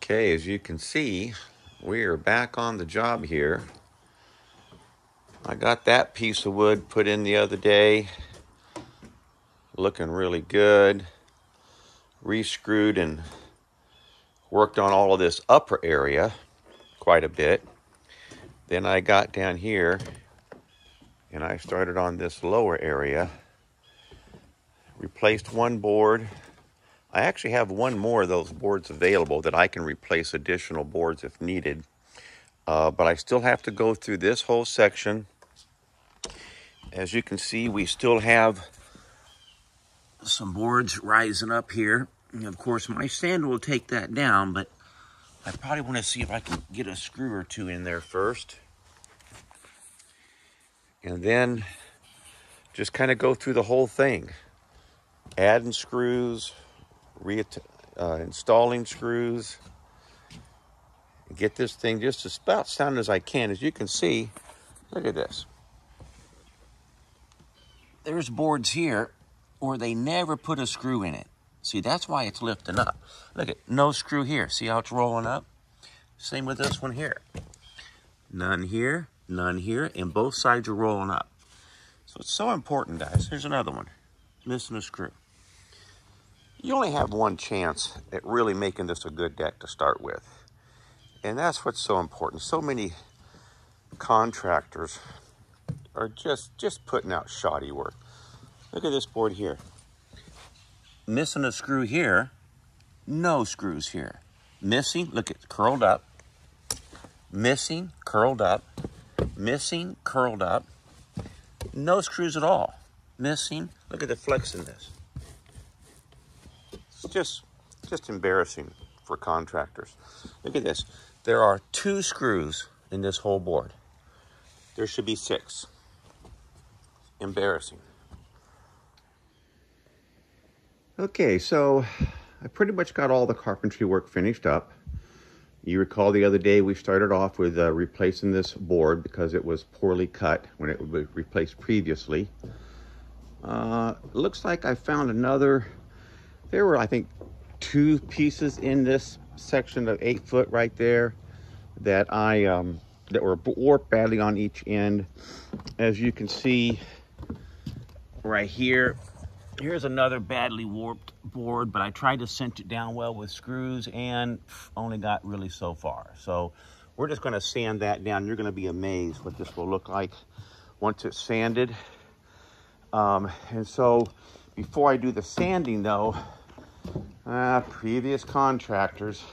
Okay, as you can see, we are back on the job here. I got that piece of wood put in the other day, looking really good. Re-screwed and worked on all of this upper area quite a bit. Then I got down here and I started on this lower area. Replaced one board. I actually have one more of those boards available that I can replace additional boards if needed. But I still have to go through this whole section. As you can see, we still have some boards rising up here. And of course, my sander will take that down, but I probably want to see if I can get a screw or two in there first. And then just kind of go through the whole thing. Adding screws, installing screws. Get this thing just as about sound as I can. As you can see, look at this. There's boards here where they never put a screw in it. See, that's why it's lifting up. Look at, no screw here. See how it's rolling up? Same with this one here. None here, and both sides are rolling up. So it's so important, guys. Here's another one. Missing a screw. You only have one chance at really making this a good deck to start with. And that's what's so important. So many contractors are just putting out shoddy work. Look at this board here. Missing a screw here, no screws here. Missing, look, it's curled up. Missing, curled up. Missing, curled up. No screws at all. Missing, look at the flex in this. It's just embarrassing for contractors. Look at this. There are 2 screws in this whole board. There should be 6. Embarrassing. Okay, so I pretty much got all the carpentry work finished up. You recall the other day we started off with replacing this board because it was poorly cut when it was replaced previously. Looks like I found another. There were, I think, 2 pieces in this section of 8 foot right there that that were warped badly on each end. As you can see right here, here's another badly warped board, but I tried to cinch it down well with screws and only got really so far. So we're just going to sand that down. You're going to be amazed what this will look like once it's sanded. And so before I do the sanding though, previous contractors,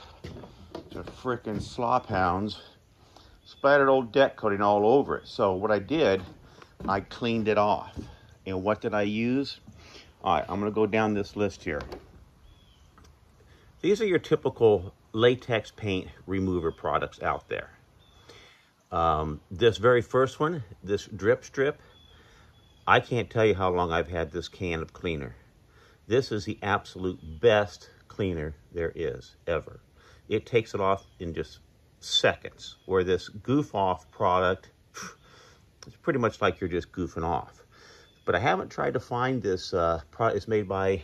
the frickin' slop hounds, splattered old deck coating all over it. So what I did, I cleaned it off. And what did I use? All right, I'm gonna go down this list here. These are your typical latex paint remover products out there. This very first one, this drip strip, I can't tell you how long I've had this can of cleaner. This is the absolute best cleaner there is ever. It takes it off in just seconds, where this goof off product, it's pretty much like you're just goofing off. But I haven't tried to find this product. It's made by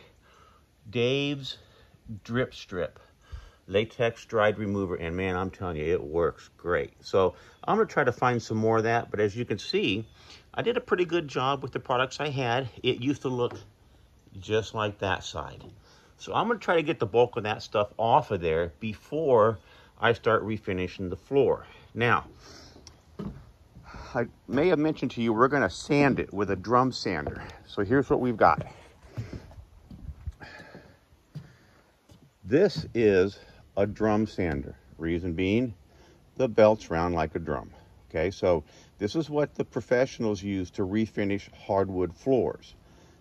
Dave's Drip Strip latex dried remover, and man, I'm telling you, it works great. So I'm gonna try to find some more of that, but as you can see, I did a pretty good job with the products I had. It used to look just like that side. So I'm gonna try to get the bulk of that stuff off of there before I start refinishing the floor. Now, I may have mentioned to you, we're gonna sand it with a drum sander. So here's what we've got. This is a drum sander. Reason being, the belt's round like a drum. Okay, so this is what the professionals use to refinish hardwood floors.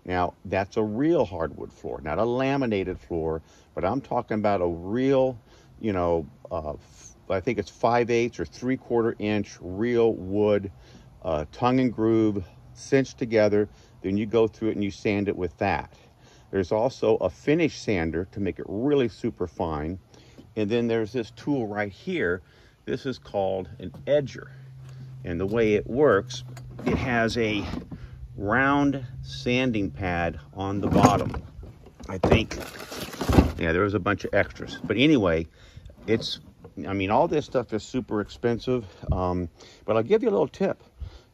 Now, that's a real hardwood floor, not a laminated floor, but I'm talking about a real, you know, I think it's 5/8 or 3/4 inch real wood, tongue and groove, cinched together. Then you go through it and you sand it with that. There's also a finish sander to make it really super fine. And then there's this tool right here. This is called an edger. And the way it works, it has a round sanding pad on the bottom. I think, yeah, there was a bunch of extras. But anyway, I mean, all this stuff is super expensive, but I'll give you a little tip.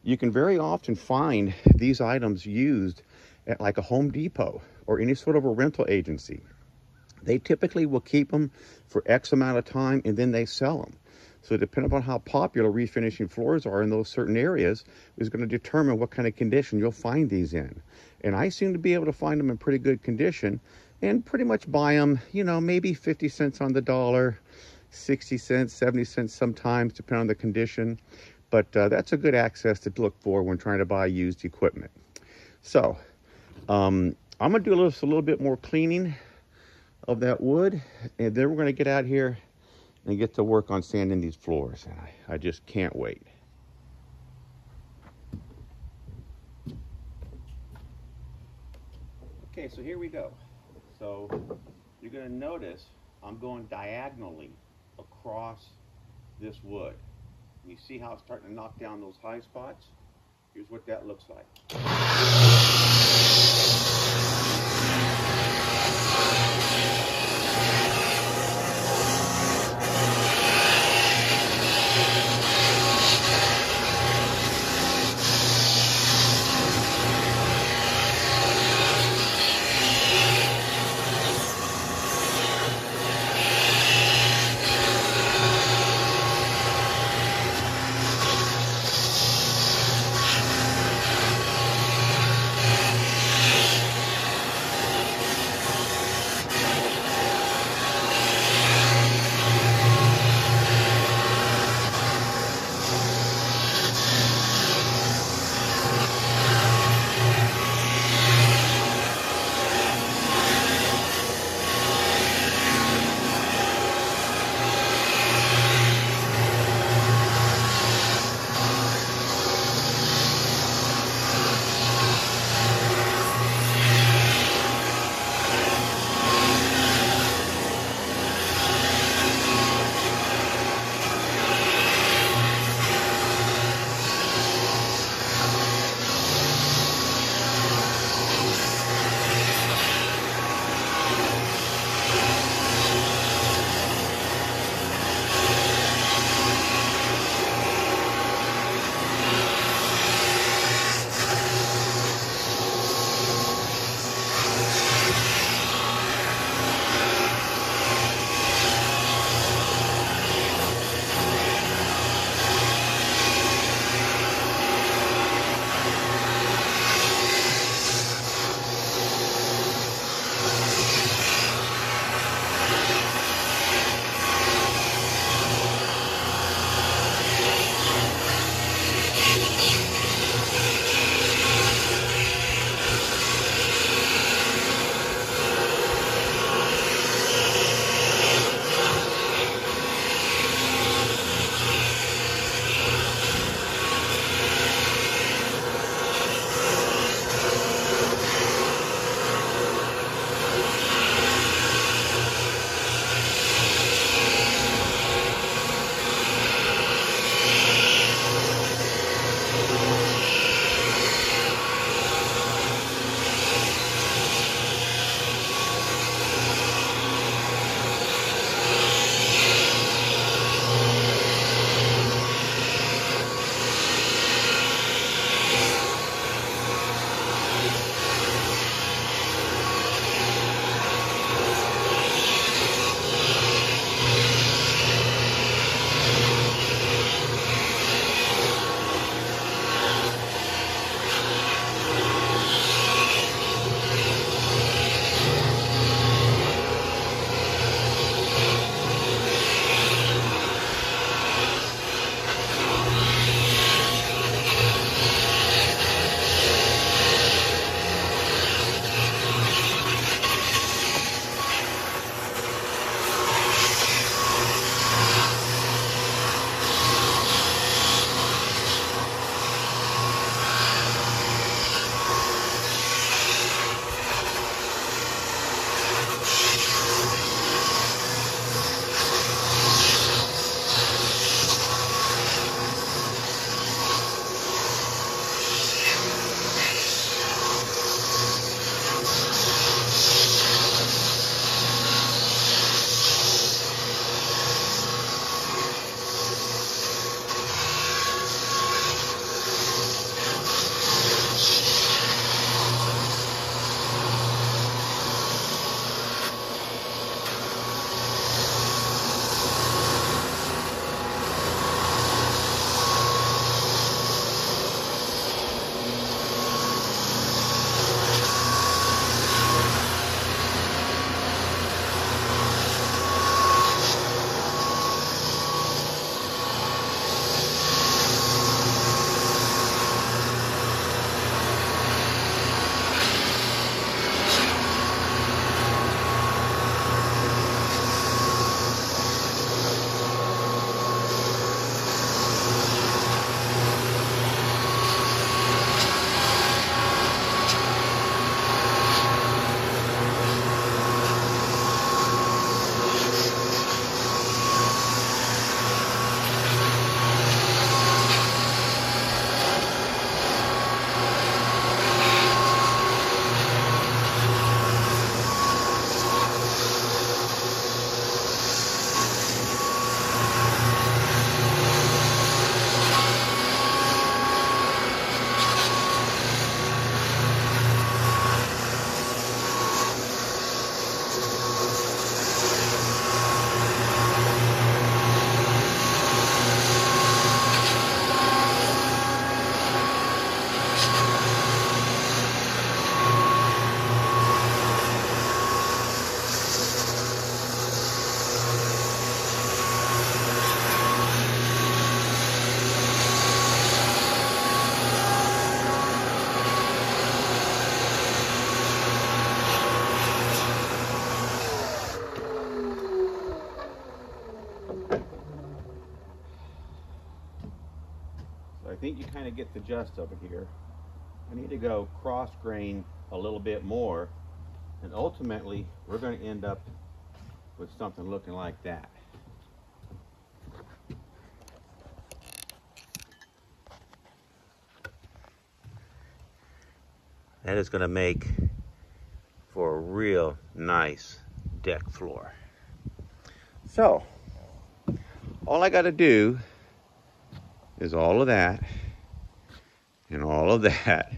You can very often find these items used at like a Home Depot or any sort of a rental agency. They typically will keep them for X amount of time and then they sell them. So depending upon how popular refinishing floors are in those certain areas is going to determine what kind of condition you'll find these in. And I seem to be able to find them in pretty good condition and pretty much buy them, you know, maybe 50 cents on the dollar, 60 cents, 70 cents sometimes, depending on the condition. But that's a good access to look for when trying to buy used equipment. So I'm going to do a little bit more cleaning of that wood, and then we're going to get out here and get to work on sanding these floors. And I just can't wait. Okay, so here we go. So you're going to notice I'm going diagonally across this wood. You see how it's starting to knock down those high spots? Here's what that looks like. think you kind of get the gist of it here. I need to go cross grain a little bit more, and ultimately we're going to end up with something looking like that. That is going to make for a real nice deck floor. So, all I got to do is all of that, and all of that,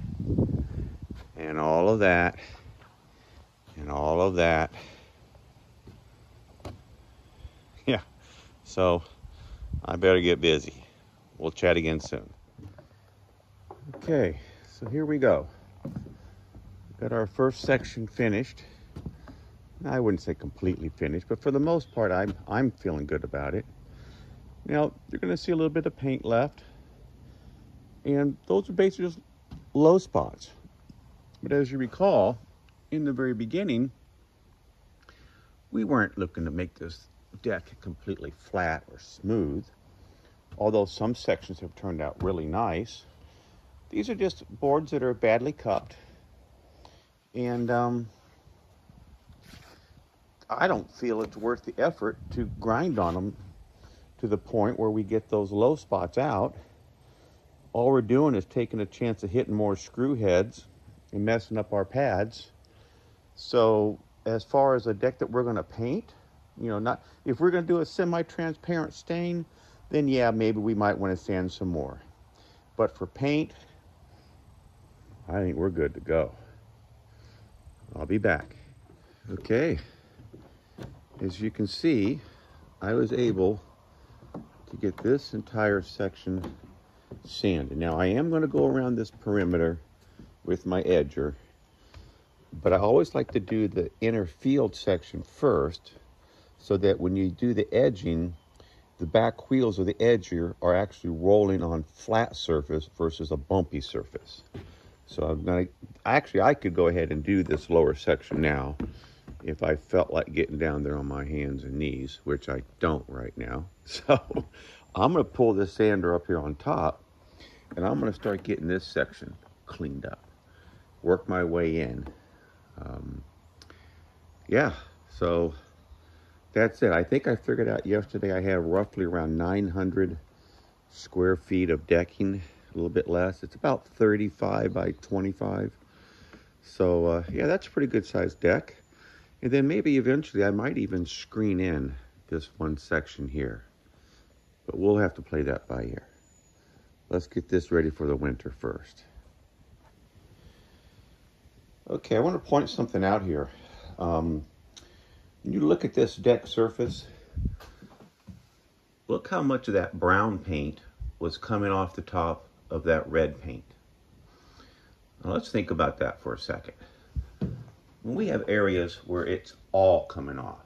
and all of that, and all of that. Yeah, so I better get busy. We'll chat again soon. Okay, so here we go. Got our first section finished. I wouldn't say completely finished, but for the most part, I'm feeling good about it. Now, you're going to see a little bit of paint left, and those are basically just low spots. But as you recall, in the very beginning, we weren't looking to make this deck completely flat or smooth, although some sections have turned out really nice. These are just boards that are badly cupped, and I don't feel it's worth the effort to grind on them to the point where we get those low spots out. All we're doing is taking a chance of hitting more screw heads and messing up our pads. So as far as a deck that we're going to paint, you know, not if we're going to do a semi-transparent stain, then yeah, maybe we might want to sand some more. But for paint, I think we're good to go. I'll be back. Okay. As you can see, I was able to get this entire section sanded. Now, I am going to go around this perimeter with my edger, but I always like to do the inner field section first, so that when you do the edging, the back wheels of the edger are actually rolling on flat surface versus a bumpy surface. So I'm going to, actually I could go ahead and do this lower section now if I felt like getting down there on my hands and knees, which I don't right now. So I'm going to pull this sander up here on top, and I'm going to start getting this section cleaned up, work my way in. Yeah, so that's it. I think I figured out yesterday I have roughly around 900 square feet of decking, a little bit less. It's about 35 by 25. So yeah, that's a pretty good sized deck. And then maybe eventually I might even screen in this one section here. But we'll have to play that by ear. Let's get this ready for the winter first. Okay, I want to point something out here. When you look at this deck surface, look how much of that brown paint was coming off the top of that red paint. Now let's think about that for a second. When we have areas where it's all coming off.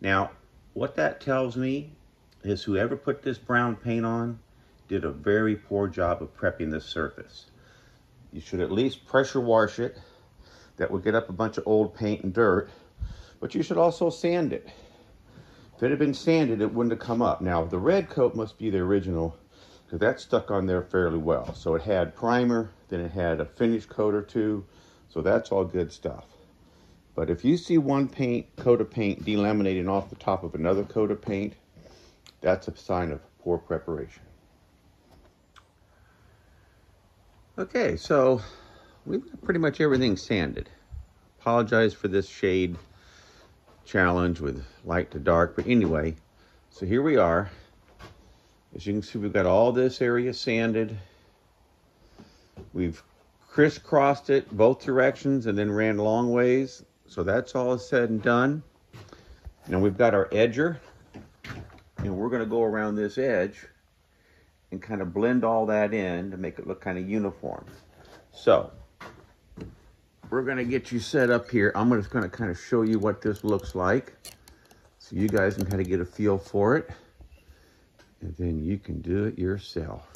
Now, what that tells me is whoever put this brown paint on did a very poor job of prepping this surface. You should at least pressure wash it. That would get up a bunch of old paint and dirt, but you should also sand it. If it had been sanded, it wouldn't have come up. Now, the red coat must be the original, because that stuck on there fairly well. So it had primer, then it had a finish coat or two, so that's all good stuff. But if you see one coat of paint delaminating off the top of another coat of paint, that's a sign of poor preparation. Okay, so we've got pretty much everything sanded. Apologize for this shade challenge with light to dark, but anyway, so here we are. As you can see, we've got all this area sanded. We've crisscrossed it both directions and then ran long ways. So that's all said and done. Now we've got our edger, and we're going to go around this edge and kind of blend all that in to make it look kind of uniform. So we're going to get you set up here. I'm just going to kind of show you what this looks like so you guys can kind of get a feel for it, and then you can do it yourself.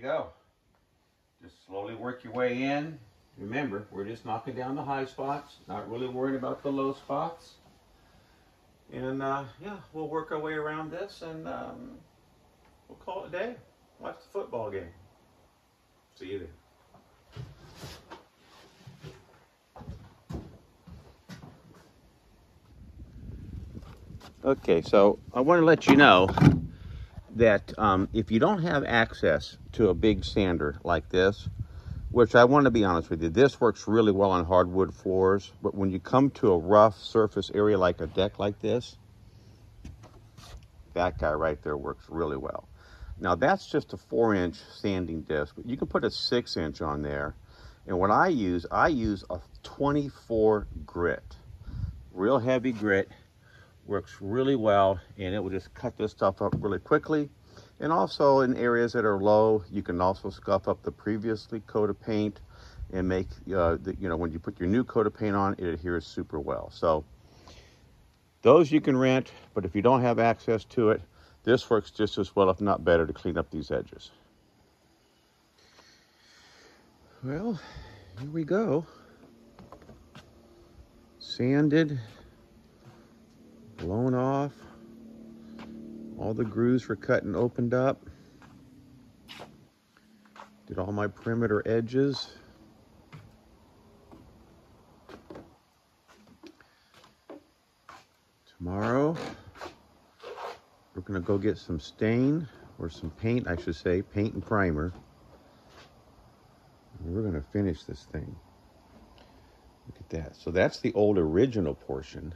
go. Just slowly work your way in. Remember, we're just knocking down the high spots, not really worrying about the low spots. And yeah, we'll work our way around this, and we'll call it a day. Watch the football game. See you then. Okay, so I want to let you know that if you don't have access to a big sander like this, which I want to be honest with you, this works really well on hardwood floors, but when you come to a rough surface area like a deck like this, that guy right there works really well. Now that's just a 4-inch sanding disc, but you can put a 6-inch on there. And what I use a 24 grit, real heavy grit, works really well, and it will just cut this stuff up really quickly. And also in areas that are low, you can also scuff up the previously coat of paint and make, when you put your new coat of paint on, it adheres super well. So those you can rent, but if you don't have access to it, this works just as well, if not better, to clean up these edges. Well, here we go. Sanded, blown off. All the grooves were cut and opened up. Did all my perimeter edges. Tomorrow, we're gonna go get some stain, or some paint, I should say, paint and primer. And we're gonna finish this thing. Look at that. So that's the old original portion.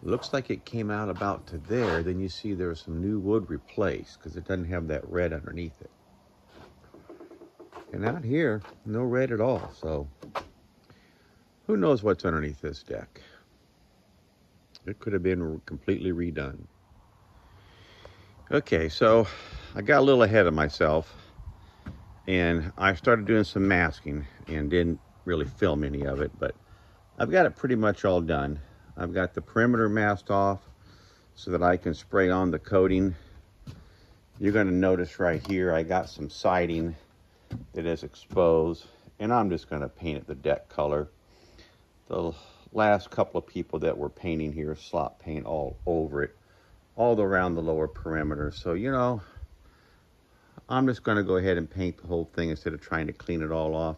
Looks like it came out about to there. Then you see there's some new wood replaced because it doesn't have that red underneath it. And out here, no red at all. So who knows what's underneath this deck? It could have been completely redone. Okay, so I got a little ahead of myself, and I started doing some masking and didn't really film any of it, but I've got it pretty much all done. I've got the perimeter masked off so that I can spray on the coating. You're going to notice right here I got some siding that is exposed, and I'm just going to paint it the deck color. The last couple of people that were painting here slop paint all over it, all around the lower perimeter. So, you know, I'm just going to go ahead and paint the whole thing instead of trying to clean it all off.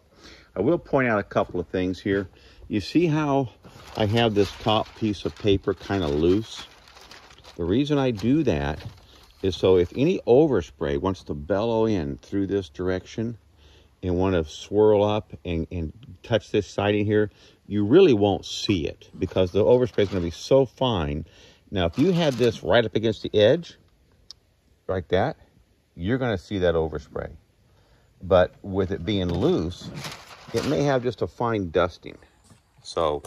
I will point out a couple of things here. You see how I have this top piece of paper kind of loose? The reason I do that is so if any overspray wants to bellow in through this direction and want to swirl up and touch this siding here, you really won't see it because the overspray is going to be so fine. Now, if you had this right up against the edge, like that, you're going to see that overspray. But with it being loose, it may have just a fine dusting. So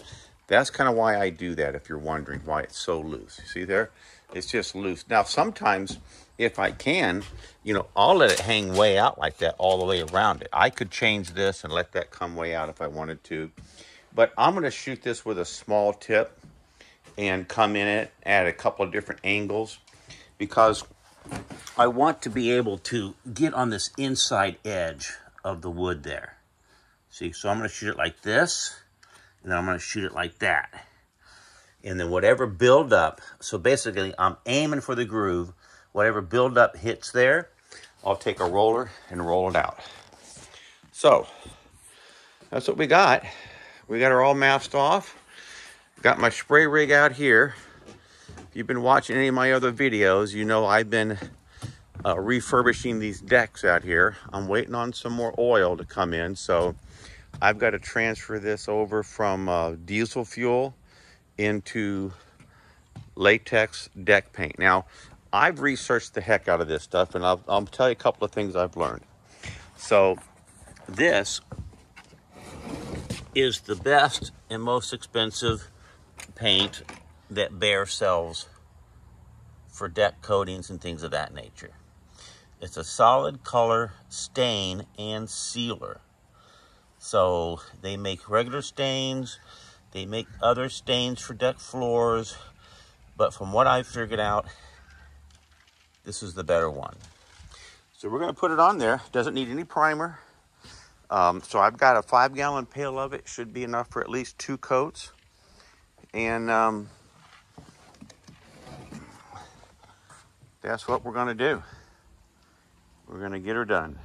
that's kind of why I do that, if you're wondering why it's so loose. You see there? It's just loose. Now, sometimes, if I can, you know, I'll let it hang way out like that all the way around it. I could change this and let that come way out if I wanted to. But I'm going to shoot this with a small tip and come in it at a couple of different angles because I want to be able to get on this inside edge of the wood there. See, so I'm going to shoot it like this, and then I'm going to shoot it like that. And then whatever build up, so basically I'm aiming for the groove. Whatever build up hits there, I'll take a roller and roll it out. So that's what we got. We got her all masked off. Got my spray rig out here. If you've been watching any of my other videos, you know I've been refurbishing these decks out here. I'm waiting on some more oil to come in, so I've got to transfer this over from diesel fuel into latex deck paint. Now, I've researched the heck out of this stuff, and I'll tell you a couple of things I've learned. So this is the best and most expensive paint that Behr sells for deck coatings and things of that nature. It's a solid color stain and sealer. So they make regular stains, they make other stains for deck floors, but from what I've figured out, this is the better one. So we're going to put it on there. Doesn't need any primer. So I've got a 5-gallon pail of it. Should be enough for at least 2 coats. And that's what we're going to do. We're going to get her done.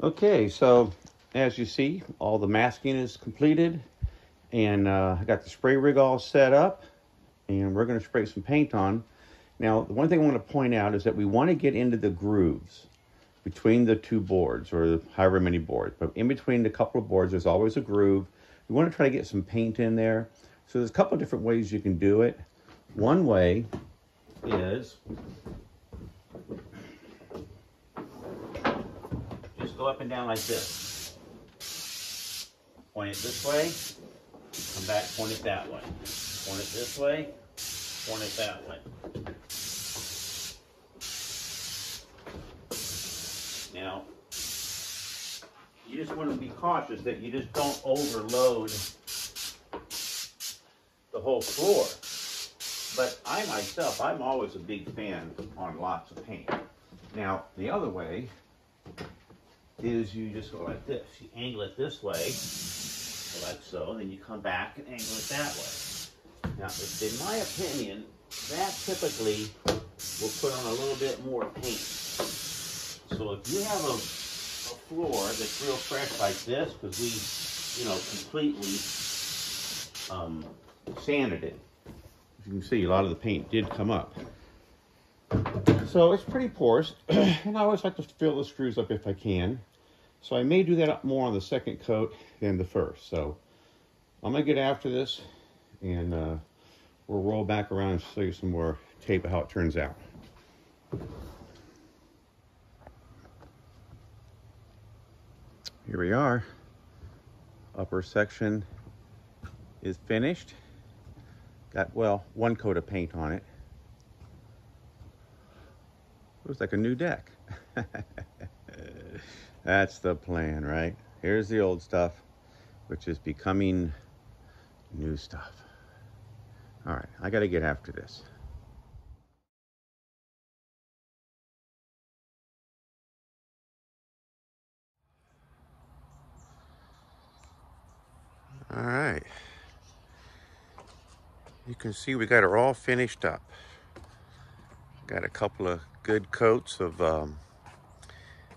Okay, so as you see, all the masking is completed. And I got the spray rig all set up. And we're going to spray some paint on. Now, the one thing I want to point out is that we want to get into the grooves between the 2 boards, or however many boards. But in between the couple of boards, there's always a groove. We want to try to get some paint in there. So there's a couple of different ways you can do it. One way is just go up and down like this. Point it this way, come back, point it that way. Point it this way, point it that way. Now, you just want to be cautious that you just don't overload the whole floor. But I myself, I'm always a big fan on lots of paint. Now, the other way is you just go like this. You angle it this way, like so, then you come back and angle it that way. Now, in my opinion, that typically will put on a little bit more paint. So if you have a floor that's real fresh like this, because we, completely sanded it. As you can see, a lot of the paint did come up. So it's pretty porous, and I always like to fill the screws up if I can. So I may do that more on the second coat than the first. So I'm gonna get after this, and we'll roll back around and show you some more tape of how it turns out. Here we are. Upper section is finished. Got, well, 1 coat of paint on it. Looks like a new deck. That's the plan, right? Here's the old stuff, which is becoming new stuff. All right, I gotta get after this. All right. You can see we got her all finished up. Got a couple of good coats of,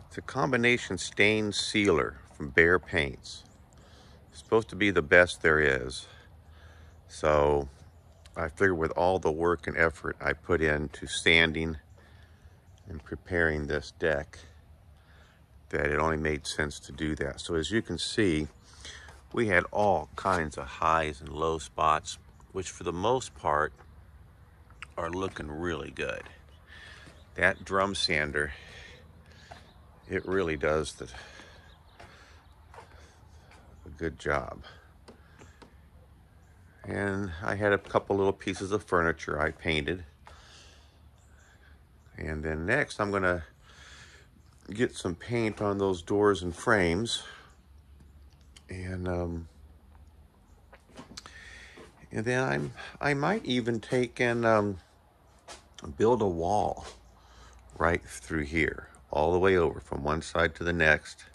it's a combination stain sealer from Behr Paints. It's supposed to be the best there is. So I figured with all the work and effort I put into sanding and preparing this deck, that it only made sense to do that. So as you can see, we had all kinds of highs and low spots, which for the most part are looking really good. That drum sander, it really does a good job. And I had a couple little pieces of furniture I painted. And then next I'm gonna get some paint on those doors and frames. And then I might even take and build a wall right through here, all the way over from one side to the next,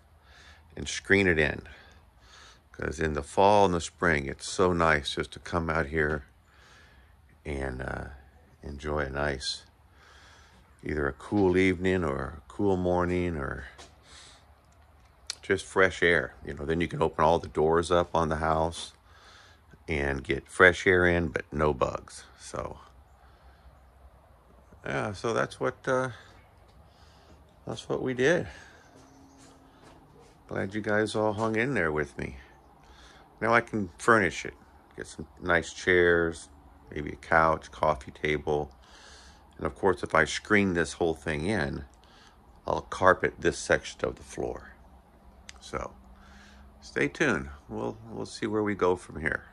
and screen it in. Because in the fall and the spring, it's so nice just to come out here and enjoy a nice, either a cool evening or a cool morning or just fresh air. Then you can open all the doors up on the house and get fresh air in, but no bugs. So yeah, so that's what we did. Glad you guys all hung in there with me. Now I can furnish it. Get some nice chairs, maybe a couch, coffee table. And of course, if I screen this whole thing in, I'll carpet this section of the floor. So stay tuned. We'll see where we go from here.